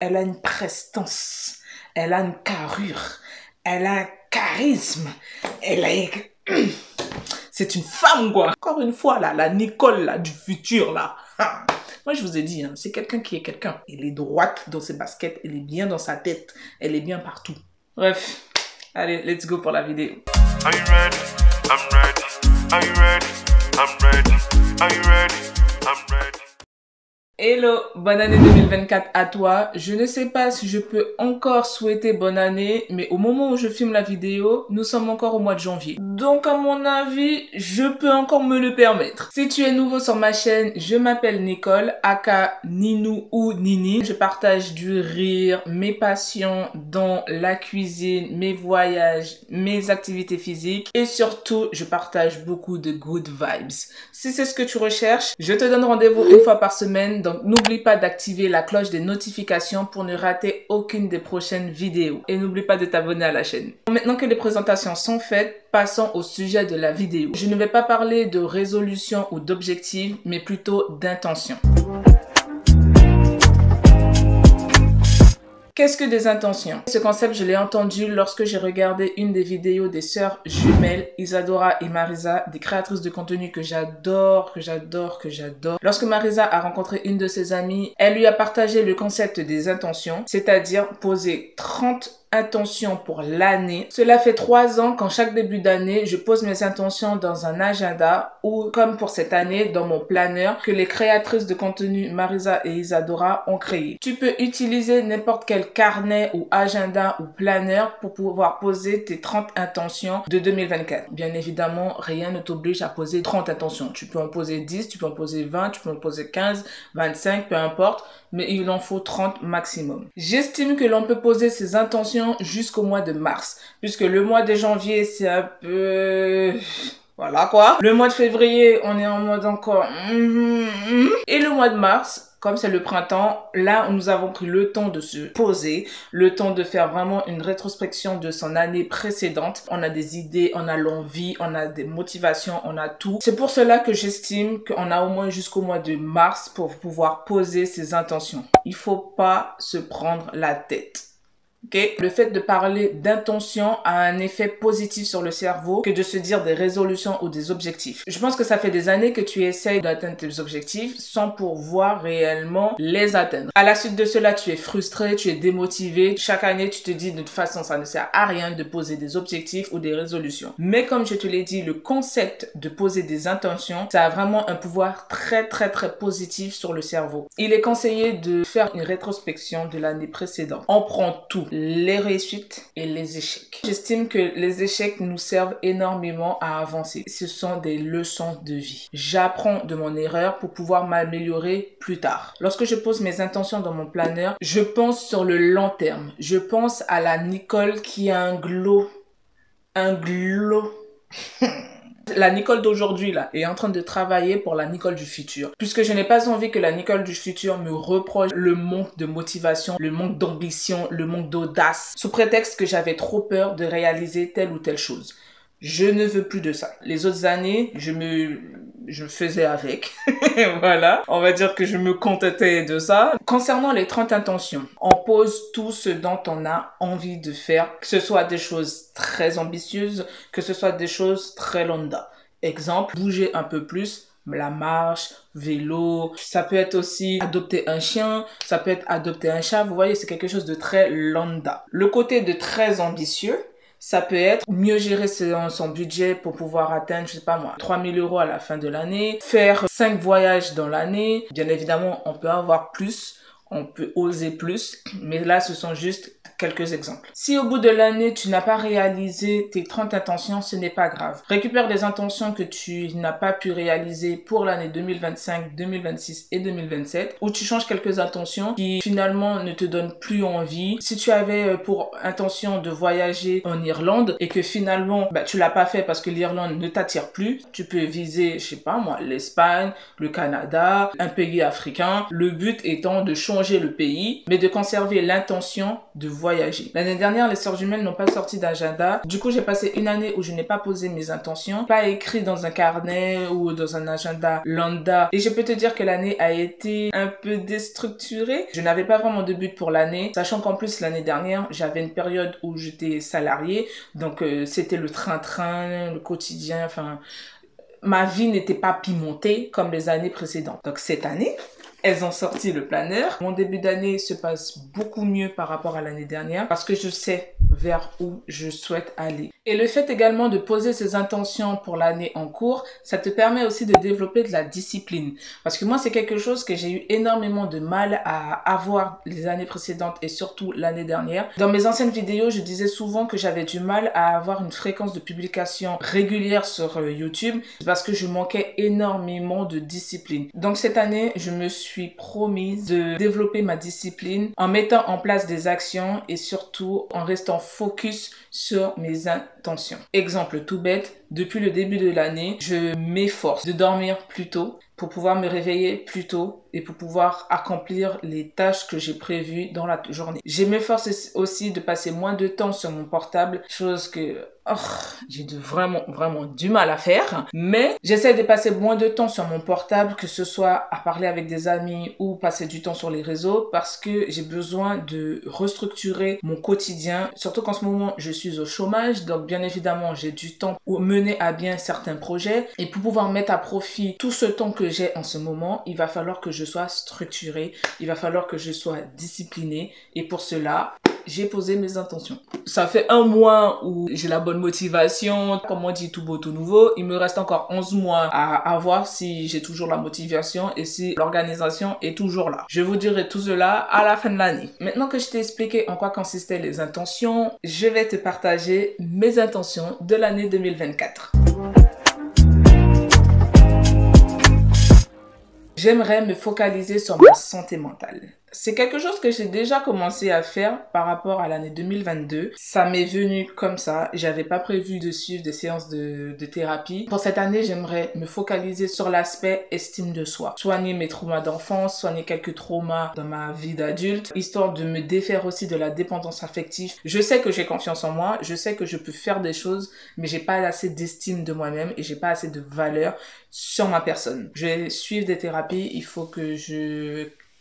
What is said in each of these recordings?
Elle a une prestance, elle a une carrure, elle a un charisme, elle a... C'est une femme, quoi. Encore une fois, là, la Nicole, là, du futur, là. Moi, je vous ai dit, hein, c'est quelqu'un qui est quelqu'un. Elle est droite dans ses baskets, elle est bien dans sa tête, elle est bien partout. Bref, allez, let's go pour la vidéo. Are you ready? I'm ready. Are you ready? I'm ready. Are you ready? I'm ready. Hello, bonne année 2024 à toi. Je ne sais pas si je peux encore souhaiter bonne année, mais au moment où je filme la vidéo, nous sommes encore au mois de janvier. Donc à mon avis, je peux encore me le permettre. Si tu es nouveau sur ma chaîne, je m'appelle Nicole, aka Ninou ou Nini. Je partage du rire, mes passions dans la cuisine, mes voyages, mes activités physiques et surtout, je partage beaucoup de good vibes. Si c'est ce que tu recherches, je te donne rendez-vous une fois par semaine. Donc, n'oublie pas d'activer la cloche des notifications pour ne rater aucune des prochaines vidéos. Et n'oublie pas de t'abonner à la chaîne. Maintenant que les présentations sont faites, passons au sujet de la vidéo. Je ne vais pas parler de résolution ou d'objectif, mais plutôt d'intention. Qu'est-ce que des intentions? Ce concept, je l'ai entendu lorsque j'ai regardé une des vidéos des sœurs jumelles, Isadora et Marisa, des créatrices de contenu que j'adore. Lorsque Marisa a rencontré une de ses amies, elle lui a partagé le concept des intentions, c'est-à-dire poser 30 intentions pour l'année. Cela fait 3 ans qu'en chaque début d'année, je pose mes intentions dans un agenda ou, comme pour cette année, dans mon planeur que les créatrices de contenu Marisa et Isadora ont créé. Tu peux utiliser n'importe quel carnet ou agenda ou planeur pour pouvoir poser tes 30 intentions de 2024. Bien évidemment, rien ne t'oblige à poser 30 intentions. Tu peux en poser 10, tu peux en poser 20, tu peux en poser 15, 25, peu importe, mais il en faut 30 maximum. J'estime que l'on peut poser ses intentions jusqu'au mois de mars, puisque le mois de janvier, c'est un peu... Voilà quoi. Le mois de février, on est en mode encore... Et le mois de mars... Comme c'est le printemps, là, nous avons pris le temps de se poser, le temps de faire vraiment une rétrospection de son année précédente. On a des idées, on a l'envie, on a des motivations, on a tout. C'est pour cela que j'estime qu'on a au moins jusqu'au mois de mars pour pouvoir poser ses intentions. Il faut pas se prendre la tête. Okay. Le fait de parler d'intention a un effet positif sur le cerveau que de se dire des résolutions ou des objectifs. Je pense que ça fait des années que tu essayes d'atteindre tes objectifs sans pouvoir réellement les atteindre. À la suite de cela, tu es frustré, tu es démotivé. Chaque année, tu te dis de toute façon, ça ne sert à rien de poser des objectifs ou des résolutions. Mais comme je te l'ai dit, le concept de poser des intentions, ça a vraiment un pouvoir très positif sur le cerveau. Il est conseillé de faire une rétrospection de l'année précédente. On prend tout. Les réussites et les échecs. J'estime que les échecs nous servent énormément à avancer. Ce sont des leçons de vie. J'apprends de mon erreur pour pouvoir m'améliorer plus tard. Lorsque je pose mes intentions dans mon planeur, je pense sur le long terme. Je pense à la Nicole qui a un glow. La Nicole d'aujourd'hui là est en train de travailler pour la Nicole du futur. Puisque je n'ai pas envie que la Nicole du futur me reproche le manque de motivation, le manque d'ambition, le manque d'audace, sous prétexte que j'avais trop peur de réaliser telle ou telle chose. Je ne veux plus de ça. Les autres années, je faisais avec. Voilà. On va dire que je me contentais de ça. Concernant les 30 intentions, on pose tout ce dont on a envie de faire, que ce soit des choses très ambitieuses, que ce soit des choses très lambda. Exemple, bouger un peu plus, la marche, vélo, ça peut être aussi adopter un chien, ça peut être adopter un chat. Vous voyez, c'est quelque chose de très lambda. Le côté de très ambitieux, ça peut être mieux gérer son budget pour pouvoir atteindre, je sais pas moi, 3 000 € à la fin de l'année, faire 5 voyages dans l'année. Bien évidemment, on peut avoir plus, on peut oser plus, mais là, ce sont juste quelques exemples. Si au bout de l'année, tu n'as pas réalisé tes 30 intentions, ce n'est pas grave. Récupère des intentions que tu n'as pas pu réaliser pour l'année 2025, 2026 et 2027, ou tu changes quelques intentions qui finalement ne te donnent plus envie. Si tu avais pour intention de voyager en Irlande et que finalement, tu l'as pas fait parce que l'Irlande ne t'attire plus, tu peux viser, je sais pas moi, l'Espagne, le Canada, un pays africain. Le but étant de changer changer le pays, mais de conserver l'intention de voyager. L'année dernière, les sœurs jumelles n'ont pas sorti d'agenda. Du coup, j'ai passé une année où je n'ai pas posé mes intentions, pas écrit dans un carnet ou dans un agenda lambda. Et je peux te dire que l'année a été un peu déstructurée. Je n'avais pas vraiment de but pour l'année, sachant qu'en plus, l'année dernière, j'avais une période où j'étais salariée. Donc, c'était le train-train, le quotidien, enfin... Ma vie n'était pas pimentée comme les années précédentes. Donc, cette année... Elles ont sorti le planeur. Mon début d'année se passe beaucoup mieux par rapport à l'année dernière parce que je sais vers où je souhaite aller. Et le fait également de poser ses intentions pour l'année en cours, ça te permet aussi de développer de la discipline. Parce que moi, c'est quelque chose que j'ai eu énormément de mal à avoir les années précédentes et surtout l'année dernière. Dans mes anciennes vidéos, je disais souvent que j'avais du mal à avoir une fréquence de publication régulière sur YouTube parce que je manquais énormément de discipline. Donc cette année, je me suis promise de développer ma discipline en mettant en place des actions et surtout en restant focus sur mes intentions. Exemple tout bête, depuis le début de l'année, je m'efforce de dormir plus tôt pour pouvoir me réveiller plus tôt et pour pouvoir accomplir les tâches que j'ai prévues dans la journée. Je m'efforce aussi de passer moins de temps sur mon portable, chose que j'ai vraiment du mal à faire. Mais j'essaie de passer moins de temps sur mon portable, que ce soit à parler avec des amis ou passer du temps sur les réseaux, parce que j'ai besoin de restructurer mon quotidien, surtout qu'en ce moment, je suis au chômage. Donc, bien évidemment, j'ai du temps pour mener à bien certains projets. Et pour pouvoir mettre à profit tout ce temps que j'ai en ce moment, il va falloir que je sois structurée, il va falloir que je sois disciplinée. Et pour cela, j'ai posé mes intentions. Ça fait un mois où j'ai la bonne motivation, comme on dit, tout beau, tout nouveau. Il me reste encore 11 mois à voir si j'ai toujours la motivation et si l'organisation est toujours là. Je vous dirai tout cela à la fin de l'année. Maintenant que je t'ai expliqué en quoi consistaient les intentions, je vais te partager mes intentions de l'année 2024. J'aimerais me focaliser sur ma santé mentale. C'est quelque chose que j'ai déjà commencé à faire par rapport à l'année 2022. Ça m'est venu comme ça. J'avais pas prévu de suivre des séances de thérapie. Pour cette année, j'aimerais me focaliser sur l'aspect estime de soi. Soigner mes traumas d'enfance, soigner quelques traumas dans ma vie d'adulte, histoire de me défaire aussi de la dépendance affective. Je sais que j'ai confiance en moi, je sais que je peux faire des choses, mais j'ai pas assez d'estime de moi-même et j'ai pas assez de valeur sur ma personne. Je vais suivre des thérapies, il faut que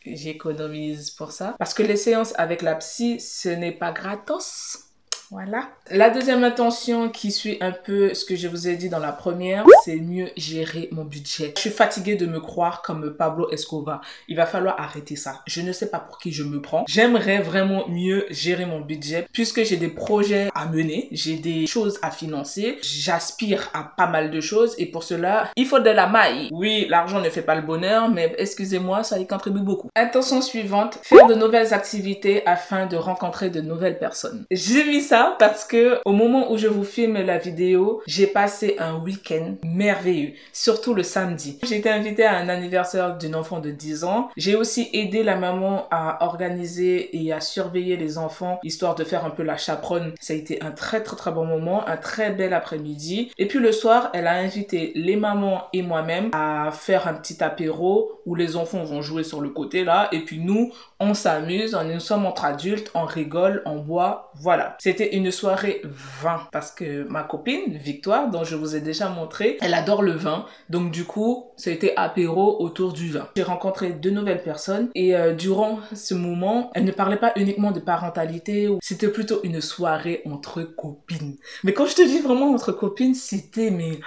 j'économise pour ça. Parce que les séances avec la psy, ce n'est pas gratos. Voilà. La deuxième intention qui suit un peu ce que je vous ai dit dans la première, c'est mieux gérer mon budget. Je suis fatiguée de me croire comme Pablo Escobar. Il va falloir arrêter ça. Je ne sais pas pour qui je me prends. J'aimerais vraiment mieux gérer mon budget puisque j'ai des projets à mener, j'ai des choses à financer. J'aspire à pas mal de choses et pour cela, il faut de la maille. Oui, l'argent ne fait pas le bonheur, mais excusez-moi, ça y contribue beaucoup. Intention suivante, faire de nouvelles activités afin de rencontrer de nouvelles personnes. J'ai mis ça parce que au moment où je vous filme la vidéo, j'ai passé un week-end merveilleux, surtout le samedi. J'ai été invitée à un anniversaire d'une enfant de 10 ans. J'ai aussi aidé la maman à organiser et à surveiller les enfants, histoire de faire un peu la chaperonne. Ça a été un très bon moment, un très bel après-midi. Et puis le soir, elle a invité les mamans et moi-même à faire un petit apéro où les enfants vont jouer sur le côté là. Et puis nous, on s'amuse, nous sommes entre adultes, on rigole, on boit, voilà. C'était une soirée vin parce que ma copine, Victoire, dont je vous ai déjà montré, elle adore le vin. Donc du coup, ça a été apéro autour du vin. J'ai rencontré de nouvelles personnes et durant ce moment, elle ne parlait pas uniquement de parentalité, c'était plutôt une soirée entre copines. Mais quand je te dis vraiment entre copines, c'était mais...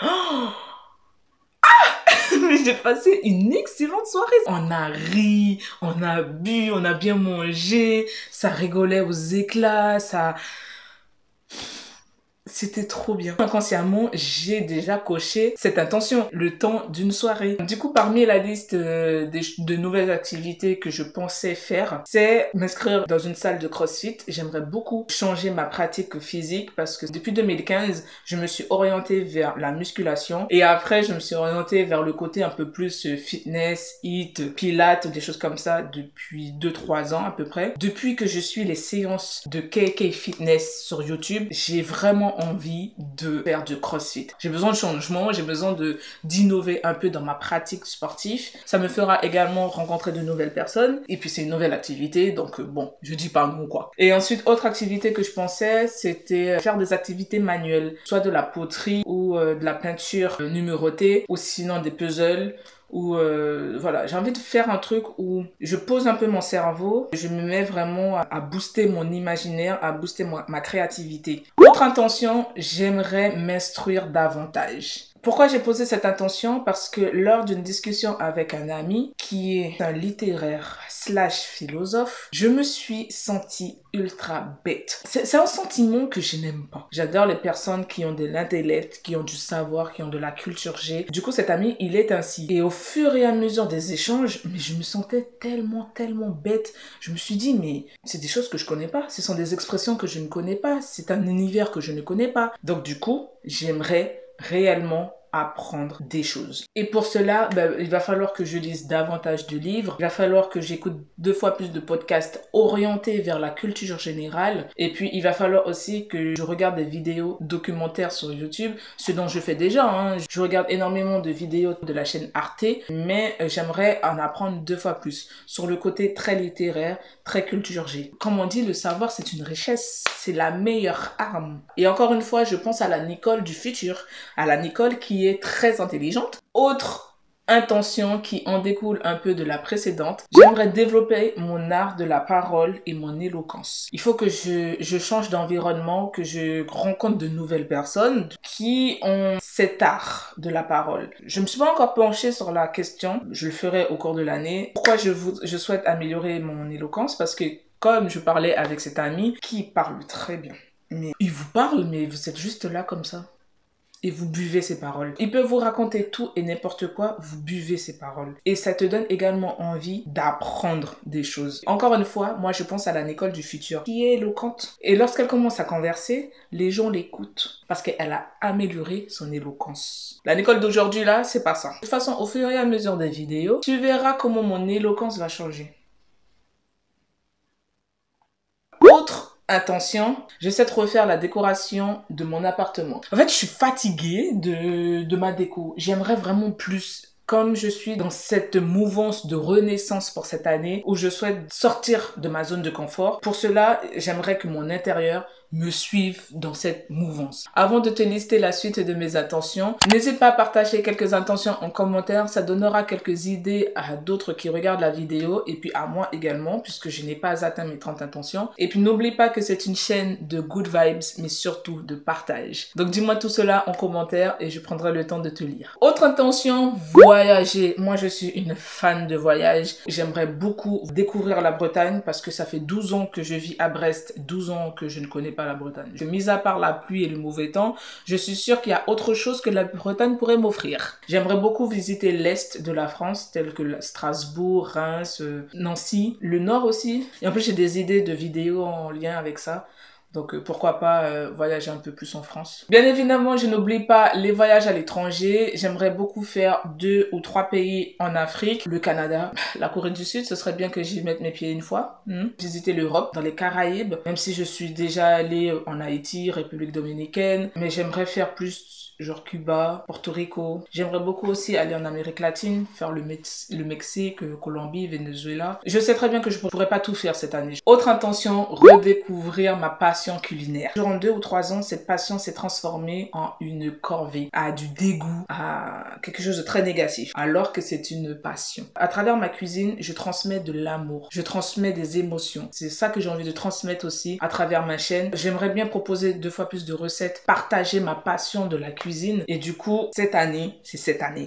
Mais j'ai passé une excellente soirée. On a ri, on a bu, on a bien mangé, ça rigolait aux éclats, ça... C'était trop bien. Inconsciemment, j'ai déjà coché cette intention, le temps d'une soirée. Du coup, parmi la liste de nouvelles activités que je pensais faire, c'est m'inscrire dans une salle de CrossFit. J'aimerais beaucoup changer ma pratique physique parce que depuis 2015, je me suis orientée vers la musculation et après, je me suis orientée vers le côté un peu plus fitness, HIIT, pilates, des choses comme ça depuis 2-3 ans à peu près. Depuis que je suis les séances de KK Fitness sur YouTube, j'ai vraiment envie de faire du CrossFit. J'ai besoin de changement, j'ai besoin d'innover un peu dans ma pratique sportive. Ça me fera également rencontrer de nouvelles personnes. Et puis c'est une nouvelle activité, donc bon, je dis pas non quoi. Et ensuite, autre activité que je pensais, c'était faire des activités manuelles, soit de la poterie ou de la peinture numérotée, ou sinon des puzzles. Ou voilà, j'ai envie de faire un truc où je pose un peu mon cerveau, je me mets vraiment à booster mon imaginaire, à booster ma créativité. Autre intention, j'aimerais m'instruire davantage. Pourquoi j'ai posé cette intention? Parce que lors d'une discussion avec un ami qui est un littéraire / philosophe, je me suis sentie ultra bête. C'est un sentiment que je n'aime pas. J'adore les personnes qui ont de l'intellect, qui ont du savoir, qui ont de la culture G. Du coup, cet ami, il est ainsi. Et au fur et à mesure des échanges, mais je me sentais tellement bête. Je me suis dit, mais c'est des choses que je connais pas. Ce sont des expressions que je ne connais pas. C'est un univers que je ne connais pas. Donc du coup, j'aimerais réellement apprendre des choses. Et pour cela, il va falloir que je lise davantage de livres, il va falloir que j'écoute 2 fois plus de podcasts orientés vers la culture générale, et puis il va falloir aussi que je regarde des vidéos documentaires sur YouTube, ce dont je fais déjà, hein. Je regarde énormément de vidéos de la chaîne Arte, mais j'aimerais en apprendre 2 fois plus, sur le côté très littéraire, très culture G. Comme on dit, le savoir c'est une richesse, c'est la meilleure arme. Et encore une fois, je pense à la Nicole du futur, à la Nicole qui est très intelligente. Autre intention qui en découle un peu de la précédente, j'aimerais développer mon art de la parole et mon éloquence. Il faut que je change d'environnement, que je rencontre de nouvelles personnes qui ont cet art de la parole. Je ne me suis pas encore penchée sur la question, je le ferai au cours de l'année. Pourquoi je souhaite améliorer mon éloquence? Parce que comme je parlais avec cet ami qui parle très bien, mais il vous parle, mais vous êtes juste là comme ça. Et vous buvez ses paroles. Il peut vous raconter tout et n'importe quoi, vous buvez ses paroles. Et ça te donne également envie d'apprendre des choses. Encore une fois, moi je pense à la Nicole du futur, qui est éloquente. Et lorsqu'elle commence à converser, les gens l'écoutent. Parce qu'elle a amélioré son éloquence. La Nicole d'aujourd'hui là, c'est pas ça. De toute façon, au fur et à mesure des vidéos, tu verras comment mon éloquence va changer. Autre intention, j'essaie de refaire la décoration de mon appartement. En fait, je suis fatiguée de ma déco. J'aimerais vraiment plus. Comme je suis dans cette mouvance de renaissance pour cette année, où je souhaite sortir de ma zone de confort, pour cela, j'aimerais que mon intérieur me suivent dans cette mouvance. Avant de te lister la suite de mes intentions, n'hésite pas à partager quelques intentions en commentaire, ça donnera quelques idées à d'autres qui regardent la vidéo et puis à moi également puisque je n'ai pas atteint mes 30 intentions. Et puis n'oublie pas que c'est une chaîne de good vibes mais surtout de partage. Donc dis-moi tout cela en commentaire et je prendrai le temps de te lire. Autre intention, voyager. Moi je suis une fan de voyage. J'aimerais beaucoup découvrir la Bretagne parce que ça fait 12 ans que je vis à Brest, 12 ans que je ne connais pas la Bretagne. Mis à part la pluie et le mauvais temps, je suis sûre qu'il y a autre chose que la Bretagne pourrait m'offrir. J'aimerais beaucoup visiter l'Est de la France, tel que Strasbourg, Reims, Nancy, le Nord aussi. Et en plus, j'ai des idées de vidéos en lien avec ça. Donc pourquoi pas voyager un peu plus en France. Bien évidemment, je n'oublie pas les voyages à l'étranger. J'aimerais beaucoup faire 2 ou 3 pays en Afrique. Le Canada, la Corée du Sud, ce serait bien que j'y mette mes pieds une fois. Visiter l'Europe, dans les Caraïbes, même si je suis déjà allée en Haïti, République Dominicaine. Mais j'aimerais faire plus genre Cuba, Porto Rico. J'aimerais beaucoup aussi aller en Amérique latine, faire le Mexique, Colombie, Venezuela. Je sais très bien que je ne pourrais pas tout faire cette année. Autre intention, redécouvrir ma passion culinaire. Durant 2 ou 3 ans, cette passion s'est transformée en une corvée, à du dégoût, à quelque chose de très négatif, alors que c'est une passion. À travers ma cuisine, je transmets de l'amour, je transmets des émotions. C'est ça que j'ai envie de transmettre aussi à travers ma chaîne. J'aimerais bien proposer 2 fois plus de recettes, partager ma passion de la cuisine. Et du coup, cette année,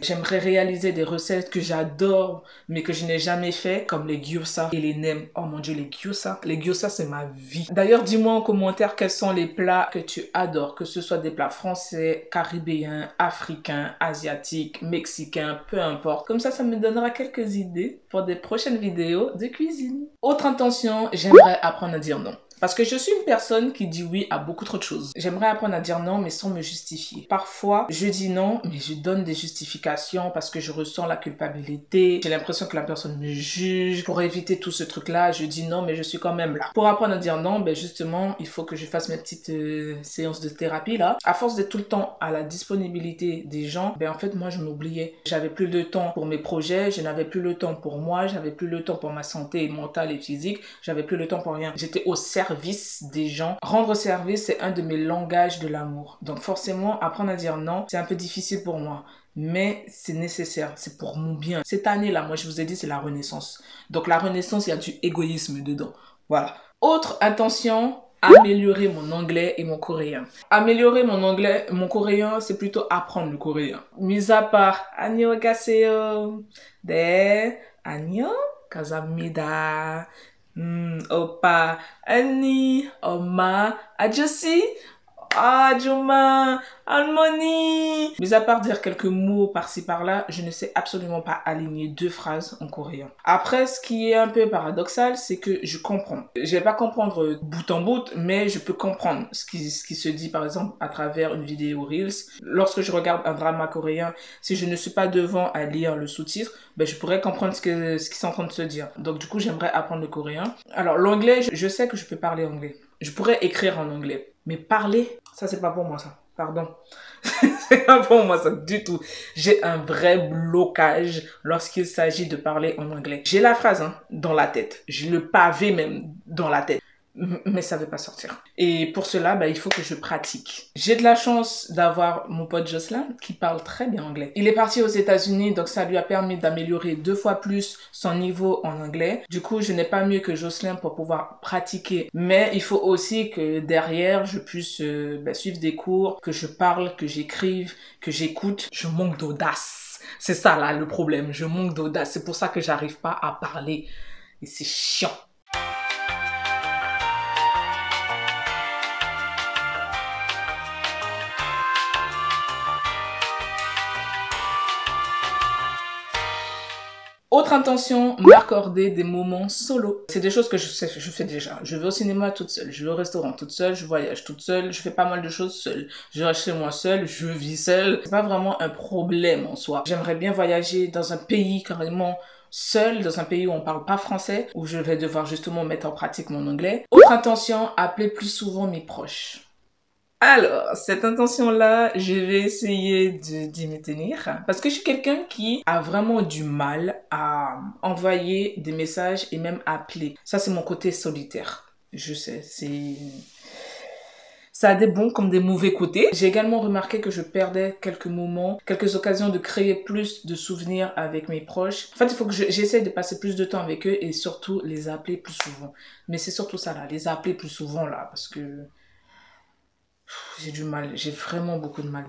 j'aimerais réaliser des recettes que j'adore, mais que je n'ai jamais fait, comme les gyoza et les nems. Oh mon dieu, les gyoza. Les gyoza, c'est ma vie. D'ailleurs, dis-moi en commentaire quels sont les plats que tu adores, que ce soit des plats français, caribéens, africains, asiatiques, mexicains, peu importe. Comme ça me donnera quelques idées pour des prochaines vidéos de cuisine. Autre intention, j'aimerais apprendre à dire non. Parce que je suis une personne qui dit oui à beaucoup trop de choses. J'aimerais apprendre à dire non, mais sans me justifier. Parfois, je dis non, mais je donne des justifications parce que je ressens la culpabilité. J'ai l'impression que la personne me juge. Pour éviter tout ce truc-là, je dis non, mais je suis quand même là. Pour apprendre à dire non, ben justement, il faut que je fasse mes petites séances de thérapie là. À force d'être tout le temps à la disponibilité des gens, ben en fait, moi, je m'oubliais. J'avais plus de temps pour mes projets, je n'avais plus le temps pour moi, j'avais plus le temps pour ma santé mentale et physique, j'avais plus le temps pour rien. J'étais au service des gens. Rendre service, c'est un de mes langages de l'amour. Donc forcément, apprendre à dire non, c'est un peu difficile pour moi. Mais c'est nécessaire, c'est pour mon bien. Cette année-là, moi je vous ai dit, c'est la renaissance. Donc la renaissance, il y a du égoïsme dedans. Voilà. Autre intention, améliorer mon anglais et mon coréen. Améliorer mon anglais, mon coréen, c'est plutôt apprendre le coréen. Mis à part, 안녕하세요. 네, 안녕, 감사합니다. 오빠, 언니, 엄마, 아저씨, 아줌마, 할머니. Mis à part dire quelques mots par-ci par-là, je ne sais absolument pas aligner 2 phrases en coréen. Après, ce qui est un peu paradoxal, c'est que je comprends. Je vais pas comprendre bout en bout, mais je peux comprendre ce qui se dit, par exemple, à travers une vidéo Reels. Lorsque je regarde un drama coréen, si je ne suis pas devant à lire le sous-titre, ben, je pourrais comprendre ce qu'ils sont en train de se dire. Donc, du coup, j'aimerais apprendre le coréen. Alors, l'anglais, je sais que je peux parler anglais. Je pourrais écrire en anglais. Mais parler, ça, c'est pas pour moi, ça. Pardon. C'est pas pour moi, ça, du tout. J'ai un vrai blocage lorsqu'il s'agit de parler en anglais. J'ai la phrase, hein, dans la tête. J'ai le pavé même dans la tête. Mais ça veut pas sortir. Et pour cela, bah, il faut que je pratique. J'ai de la chance d'avoir mon pote Jocelyn qui parle très bien anglais. Il est parti aux États-Unis, donc ça lui a permis d'améliorer 2 fois plus son niveau en anglais. Du coup, je n'ai pas mieux que Jocelyn pour pouvoir pratiquer. Mais il faut aussi que derrière, je puisse suivre des cours, que je parle, que j'écrive, que j'écoute. Je manque d'audace. C'est ça là le problème. Je manque d'audace. C'est pour ça que j'arrive pas à parler. Et c'est chiant. Autre intention, m'accorder des moments solo. C'est des choses que je fais déjà. Je vais au cinéma toute seule, je vais au restaurant toute seule, je voyage toute seule, je fais pas mal de choses seule. Je reste chez moi seule, je vis seule. C'est pas vraiment un problème en soi. J'aimerais bien voyager dans un pays carrément seul, dans un pays où on parle pas français, où je vais devoir justement mettre en pratique mon anglais. Autre intention, appeler plus souvent mes proches. Alors, cette intention-là, je vais essayer d'y me tenir parce que je suis quelqu'un qui a vraiment du mal à envoyer des messages et même appeler. Ça, c'est mon côté solitaire. Je sais, ça a des bons comme des mauvais côtés. J'ai également remarqué que je perdais quelques moments, quelques occasions de créer plus de souvenirs avec mes proches. En fait, il faut que j'essaie de passer plus de temps avec eux et surtout les appeler plus souvent. Mais c'est surtout ça là, les appeler plus souvent là parce que j'ai du mal, j'ai vraiment beaucoup de mal.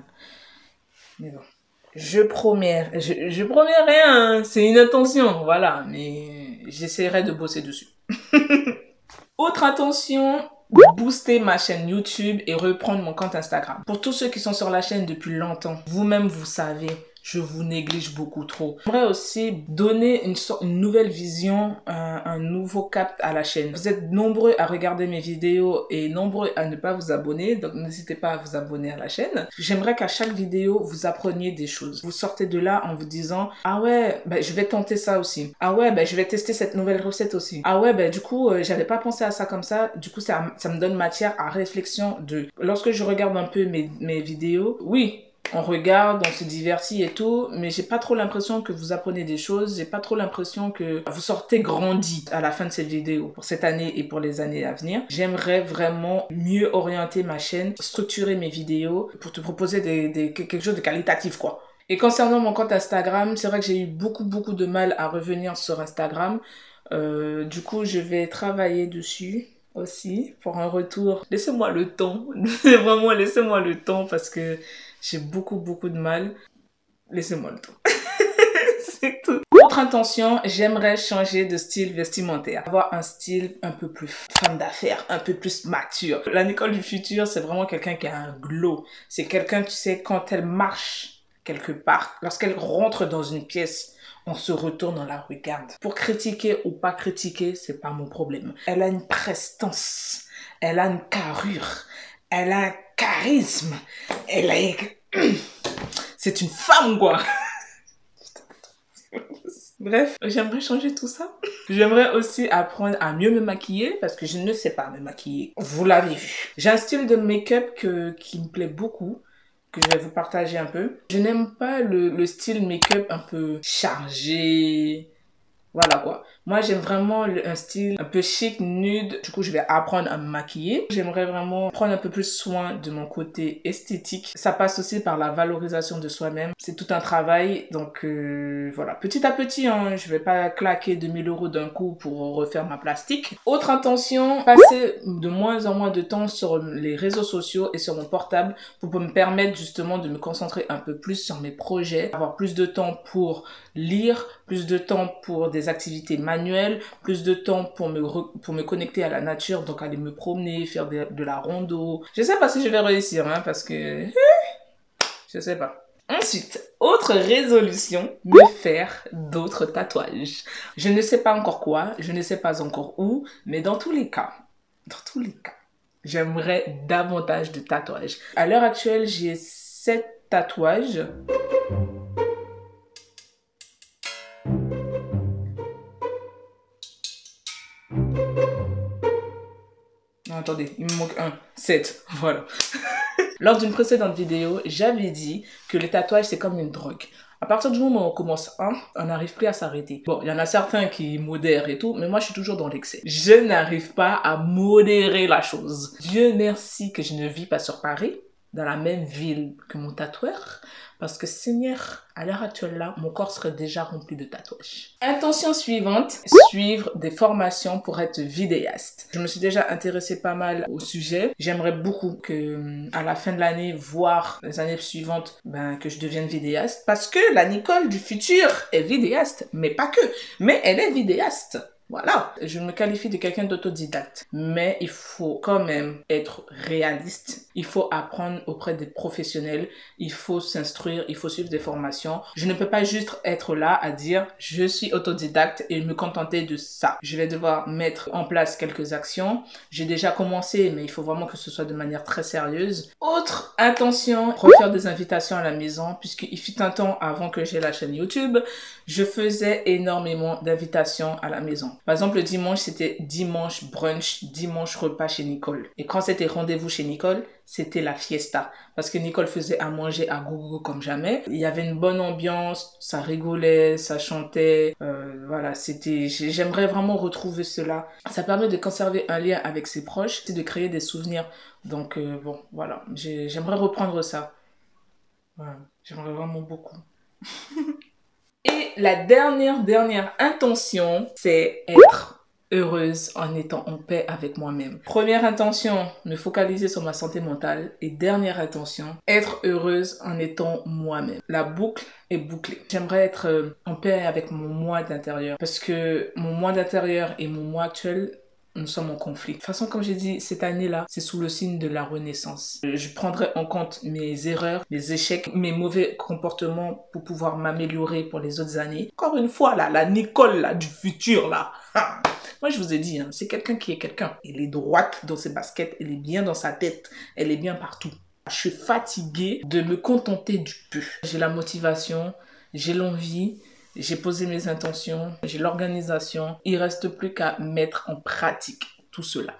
Mais bon, je promets rien, c'est une intention, voilà, mais j'essaierai de bosser dessus. Autre intention, booster ma chaîne YouTube et reprendre mon compte Instagram. Pour tous ceux qui sont sur la chaîne depuis longtemps, vous-même vous savez, je vous néglige beaucoup trop. J'aimerais aussi donner une nouvelle vision, un nouveau cap à la chaîne. Vous êtes nombreux à regarder mes vidéos et nombreux à ne pas vous abonner, donc n'hésitez pas à vous abonner à la chaîne. J'aimerais qu'à chaque vidéo, vous appreniez des choses. Vous sortez de là en vous disant « Ah ouais, ben, je vais tenter ça aussi. Ah ouais, ben, je vais tester cette nouvelle recette aussi. Ah ouais, ben, du coup, j'avais pas pensé à ça comme ça. Du coup, ça me donne matière à réflexion de... » Lorsque je regarde un peu mes vidéos, oui, on regarde, on se divertit et tout, mais j'ai pas trop l'impression que vous apprenez des choses, j'ai pas trop l'impression que vous sortez grandi à la fin de cette vidéo pour cette année et pour les années à venir. J'aimerais vraiment mieux orienter ma chaîne, structurer mes vidéos pour te proposer quelque chose de qualitatif quoi. Et concernant mon compte Instagram, c'est vrai que j'ai eu beaucoup de mal à revenir sur Instagram. Du coup, je vais travailler dessus aussi pour un retour. Laissez-moi le temps, vraiment laissez-moi le temps parce que j'ai beaucoup de mal. Laissez-moi le temps. C'est tout. Autre intention, j'aimerais changer de style vestimentaire. Avoir un style un peu plus femme d'affaires, un peu plus mature. La Nicole du futur, c'est vraiment quelqu'un qui a un glow. C'est quelqu'un, tu sais, quand elle marche quelque part, lorsqu'elle rentre dans une pièce, on se retourne, on la regarde. Pour critiquer ou pas critiquer, c'est pas mon problème. Elle a une prestance. elle a une carrure, elle a un charisme, elle a... C'est une femme, quoi. Bref, j'aimerais changer tout ça. J'aimerais aussi apprendre à mieux me maquiller parce que je ne sais pas me maquiller. Vous l'avez vu. J'ai un style de make-up qui me plaît beaucoup, que je vais vous partager un peu. Je n'aime pas le style make-up un peu chargé. Voilà quoi. Moi, j'aime vraiment un style un peu chic, nude. Du coup, je vais apprendre à me maquiller. J'aimerais vraiment prendre un peu plus soin de mon côté esthétique. Ça passe aussi par la valorisation de soi-même. C'est tout un travail. Donc, voilà. Petit à petit, hein, je vais pas claquer 2000 € d'un coup pour refaire ma plastique. Autre intention, passer de moins en moins de temps sur les réseaux sociaux et sur mon portable pour me permettre justement de me concentrer un peu plus sur mes projets. Avoir plus de temps pour lire, plus de temps pour des activités manuelles, plus de temps pour me connecter à la nature, donc aller me promener, faire de la rando. Je sais pas si je vais réussir, hein, parce que... je sais pas. Ensuite, autre résolution, me faire d'autres tatouages. Je ne sais pas encore quoi, je ne sais pas encore où, mais dans tous les cas, j'aimerais davantage de tatouages. À l'heure actuelle, j'ai 7 tatouages. Non, attendez, il me manque un. 7, voilà. Lors d'une précédente vidéo, j'avais dit que les tatouages, c'est comme une drogue. À partir du moment où on commence on n'arrive plus à s'arrêter. Bon, il y en a certains qui modèrent et tout, mais moi, je suis toujours dans l'excès. Je n'arrive pas à modérer la chose. Dieu merci que je ne vis pas sur Paris, dans la même ville que mon tatoueur, parce que Seigneur, à l'heure actuelle là, mon corps serait déjà rempli de tatouages. Intention suivante, suivre des formations pour être vidéaste. Je me suis déjà intéressée pas mal au sujet. J'aimerais beaucoup que, à la fin de l'année, voire les années suivantes, que je devienne vidéaste, parce que la Nicole du futur est vidéaste, mais pas que, mais elle est vidéaste. Voilà, je me qualifie de quelqu'un d'autodidacte, mais il faut quand même être réaliste. Il faut apprendre auprès des professionnels, il faut s'instruire, il faut suivre des formations. Je ne peux pas juste être là à dire je suis autodidacte et me contenter de ça. Je vais devoir mettre en place quelques actions. J'ai déjà commencé, mais il faut vraiment que ce soit de manière très sérieuse. Autre intention, refaire des invitations à la maison, puisqu'il fut un temps avant que j'ai la chaîne YouTube, je faisais énormément d'invitations à la maison. Par exemple, le dimanche, c'était dimanche brunch, dimanche repas chez Nicole. Et quand c'était rendez-vous chez Nicole, c'était la fiesta. Parce que Nicole faisait à manger à gogo comme jamais. Il y avait une bonne ambiance, ça rigolait, ça chantait. Voilà, j'aimerais vraiment retrouver cela. Ça permet de conserver un lien avec ses proches et de créer des souvenirs. Donc, bon, voilà. J'aimerais reprendre ça. Voilà, j'aimerais vraiment beaucoup. Et la dernière intention, c'est être heureuse en étant en paix avec moi-même. Première intention, me focaliser sur ma santé mentale. Et dernière intention, être heureuse en étant moi-même. La boucle est bouclée. J'aimerais être en paix avec mon moi d'intérieur. Parce que mon moi d'intérieur et mon moi actuel, nous sommes en conflit. De toute façon, comme j'ai dit, cette année-là, c'est sous le signe de la renaissance. Je prendrai en compte mes erreurs, mes échecs, mes mauvais comportements pour pouvoir m'améliorer pour les autres années. Encore une fois, là, la Nicole là, du futur, là. Moi, je vous ai dit, hein, c'est quelqu'un qui est quelqu'un. Elle est droite dans ses baskets, elle est bien dans sa tête, elle est bien partout. Je suis fatiguée de me contenter du peu. J'ai la motivation, j'ai l'envie. J'ai posé mes intentions, j'ai l'organisation. Il ne reste plus qu'à mettre en pratique tout cela.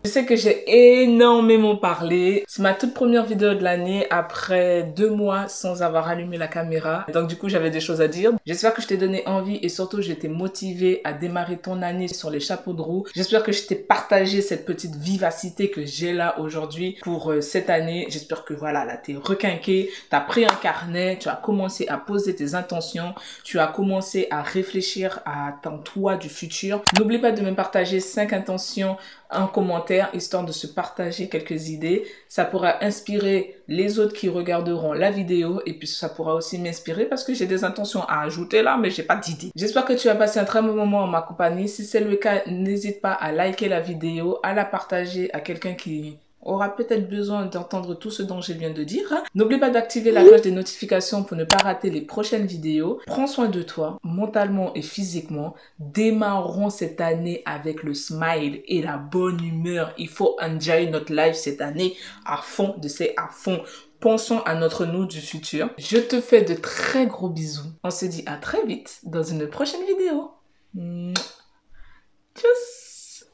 Je sais que j'ai énormément parlé. C'est ma toute première vidéo de l'année après 2 mois sans avoir allumé la caméra. Donc du coup, j'avais des choses à dire. J'espère que je t'ai donné envie et surtout, je t'ai motivé à démarrer ton année sur les chapeaux de roue. J'espère que je t'ai partagé cette petite vivacité que j'ai là aujourd'hui pour cette année. J'espère que voilà, là, t'es requinqué, t'as pris un carnet, tu as commencé à poser tes intentions, tu as commencé à réfléchir à ton toi du futur. N'oublie pas de me partager 5 intentions en commentaire, histoire de se partager quelques idées. Ça pourra inspirer les autres qui regarderont la vidéo et puis ça pourra aussi m'inspirer parce que j'ai des intentions à ajouter là, mais j'ai pas d'idée. J'espère que tu as passé un très bon moment en ma compagnie. Si c'est le cas, n'hésite pas à liker la vidéo, à la partager à quelqu'un qui aura peut-être besoin d'entendre tout ce dont je viens de dire. N'oublie pas d'activer la cloche des notifications pour ne pas rater les prochaines vidéos. Prends soin de toi, mentalement et physiquement. Démarrons cette année avec le smile et la bonne humeur. Il faut enjoy notre life cette année à fond, à fond. Pensons à notre nous du futur. Je te fais de très gros bisous. On se dit à très vite dans une prochaine vidéo. Tchuss.